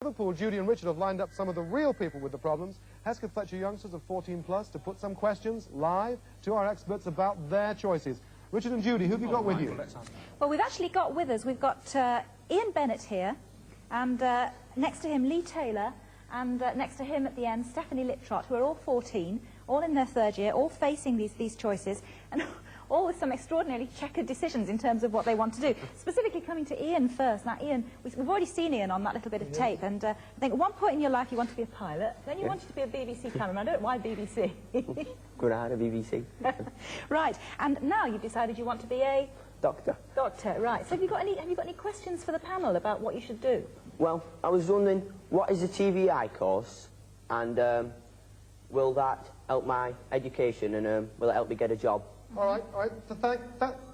Liverpool, Judy and Richard have lined up some of the real people with the problems. Hesketh Fletcher youngsters of 14 plus to put some questions live to our experts about their choices. Richard and Judy, who have you got with you? Well, we've actually got with us, we've got Ian Bennett here, and next to him Lee Taylor, and next to him at the end Stephanie Liptrot, who are all 14, all in their third year, all facing these choices, and all with some extraordinarily checkered decisions in terms of what they want to do. Specifically coming to Ian first. Now, Ian, we've already seen Ian on that little bit of tape, and I think at one point in your life you wanted to be a pilot, then you wanted to be a BBC cameraman. I don't know why BBC. Good, I had a BBC. Right, and now you've decided you want to be a... Doctor. Doctor, right. So have you got any questions for the panel about what you should do? Well, I was wondering, what is a TVI course, and will that help my education, and will it help me get a job? All right. So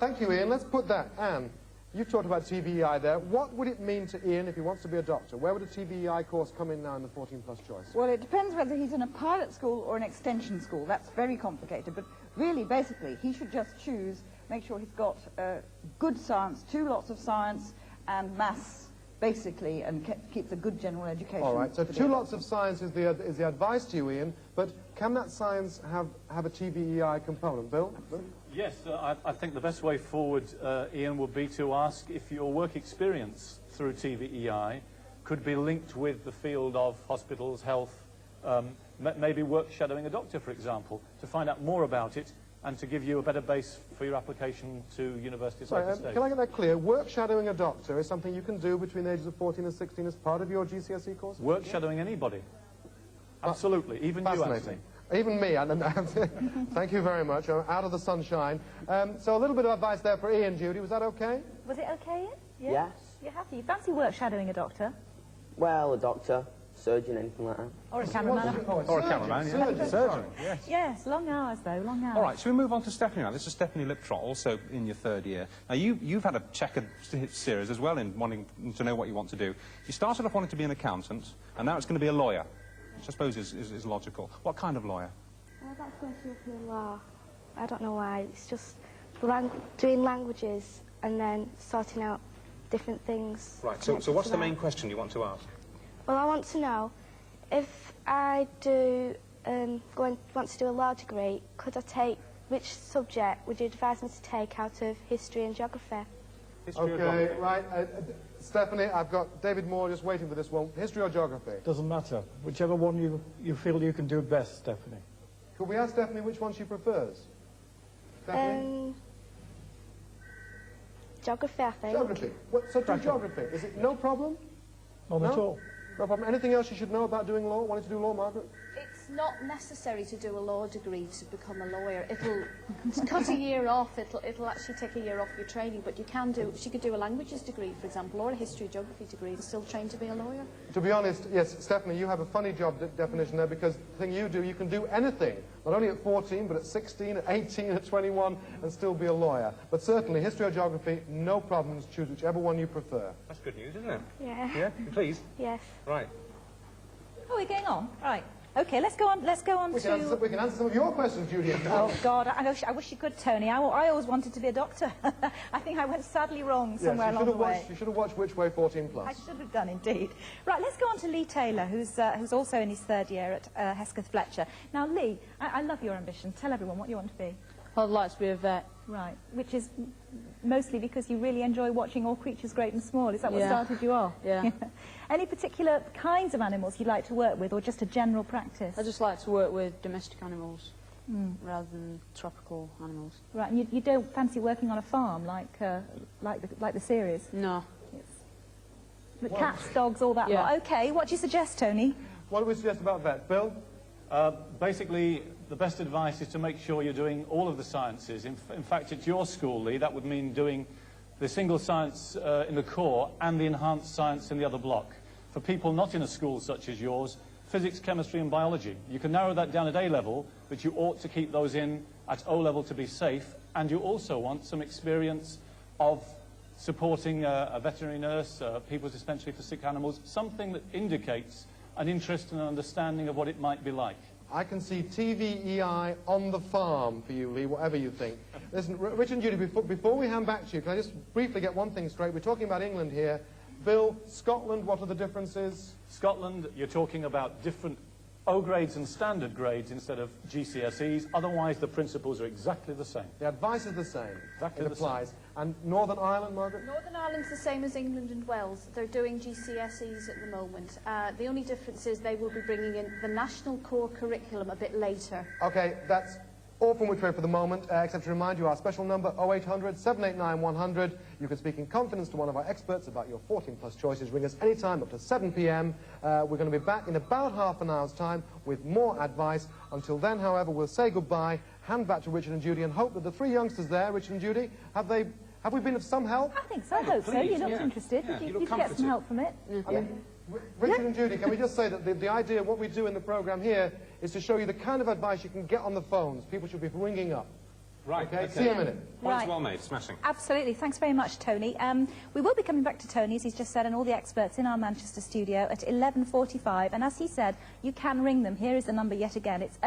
thank you, Ian. Let's put that. Anne, you've talked about TVEI there. What would it mean to Ian if he wants to be a doctor? Where would a TVEI course come in now in the 14-plus choice? Well, it depends whether he's in a pilot school or an extension school. That's very complicated. But really, basically, he should just choose, make sure he's got good science, 2 lots of science, and maths, basically, and keeps a good general education. All right. So 2 lots of science is the advice to you, Ian. But can that science have a TVEI component? Bill? Yes, I think the best way forward, Ian, would be to ask if your work experience through TVEI could be linked with the field of hospitals, health, maybe work shadowing a doctor, for example, to find out more about it and to give you a better base for your application to universities like the States. Can I get that clear? Work shadowing a doctor is something you can do between the ages of 14 and 16 as part of your GCSE course? Work shadowing anybody. Absolutely, even you, actually. Even me. Thank you very much. I'm out of the sunshine. So a little bit of advice there for Ian, Judy. Was that okay? Was it okay, Ian? Yeah? Yes. You're happy? You fancy work shadowing a doctor? Well, a doctor, surgeon, anything like that. Or a cameraman? Or a cameraman, yeah. Surgeon, yes. Yes, long hours, though, long hours. All right, so we move on to Stephanie now. This is Stephanie Liptrot, also in your 3rd year. Now, you've had a checkered series as well in wanting to know what you want to do. You started off wanting to be an accountant, and now it's going to be a lawyer, which I suppose is logical. What kind of lawyer? Well, that's going to be law. I don't know why. It's just doing languages and then sorting out different things. Right, so what's the main question you want to ask? Well, I want to know, if I do want to do a law degree, could I take, which subject would you advise me to take out of history and geography? Okay, right. Stephanie, I've got David Moore just waiting for this one. History or geography? Doesn't matter. Whichever one you feel you can do best, Stephanie. Could we ask Stephanie which one she prefers? Stephanie? Geography, I think. Geography. So do geography. Is it no problem? None at all. No problem. Anything else you should know about doing law? Wanting to do law, Margaret? It's not necessary to do a law degree to become a lawyer. It'll cut a year off. It'll actually take a year off your training. But she could do a languages degree, for example, or a history geography degree and still train to be a lawyer. To be honest, yes, Stephanie, you have a funny job definition there, because the thing you do, you can do anything. Not only at 14, but at 16, at 18, at 21, and still be a lawyer. But certainly, history or geography, no problems. Choose whichever one you prefer. That's good news, isn't it? Yeah. Yeah, please? Yes. Right. Oh, we're going on? Right. Okay, let's go on to... We can answer some of your questions, Judy. Oh, God, I wish you could, Tony. I always wanted to be a doctor. I think I went sadly wrong somewhere along the way. You should have watched Which Way 14 Plus. I should have done, indeed. Right, let's go on to Lee Taylor, who's also in his 3rd year at Hesketh Fletcher. Now, Lee, I love your ambition. Tell everyone what you want to be. I'd like to be a vet. Right, which is mostly because you really enjoy watching All Creatures Great and Small. Is that what started you off? Yeah. Any particular kinds of animals you'd like to work with, or just a general practice? I just like to work with domestic animals rather than tropical animals. Right, and you don't fancy working on a farm like the series? No. But cats, dogs, all that lot. Okay, what do you suggest, Tony? What do we suggest about vet? Bill? Basically, the best advice is to make sure you're doing all of the sciences. In fact, at your school, Lee, that would mean doing the single science in the core and the enhanced science in the other block. For people not in a school such as yours, physics, chemistry and biology. You can narrow that down at A level, but you ought to keep those in at O level to be safe, and you also want some experience of supporting a veterinary nurse, people's dispensary for sick animals, something that indicates an interest and an understanding of what it might be like. I can see TVEI on the farm for you, Lee, whatever you think. Listen, Richard and Judy, before we hand back to you, can I just briefly get one thing straight? We're talking about England here. Bill, Scotland, what are the differences? Scotland, you're talking about different O grades and standard grades instead of GCSEs. Otherwise, the principles are exactly the same. The advice is the same. Exactly it the applies. same. And Northern Ireland, Margaret? Northern Ireland's the same as England and Wales. They're doing GCSEs at the moment. The only difference is they will be bringing in the national core curriculum a bit later. Okay, that's all from Which Way for the moment, except to remind you our special number 0800 789 100. You can speak in confidence to one of our experts about your 14+ choices. Ring us anytime up to 7 p.m. We're going to be back in about half an hour's time with more advice. Until then, however, we'll say goodbye, hand back to Richard and Judy, and hope that the three youngsters there, Richard and Judy, have we been of some help? I think so. I hope so. You looked interested. Yeah, Did you you look get some comforted. help from it? I mean, Richard and Judy, can we just say that the idea of what we do in the programme here is to show you the kind of advice you can get on the phones. People should be ringing up. Right, Okay? See you in a minute. Points Right. well made, smashing. Absolutely. Thanks very much, Tony. We will be coming back to Tony, as he's just said, and all the experts in our Manchester studio at 11:45. And as he said, you can ring them. Here is the number yet again. It's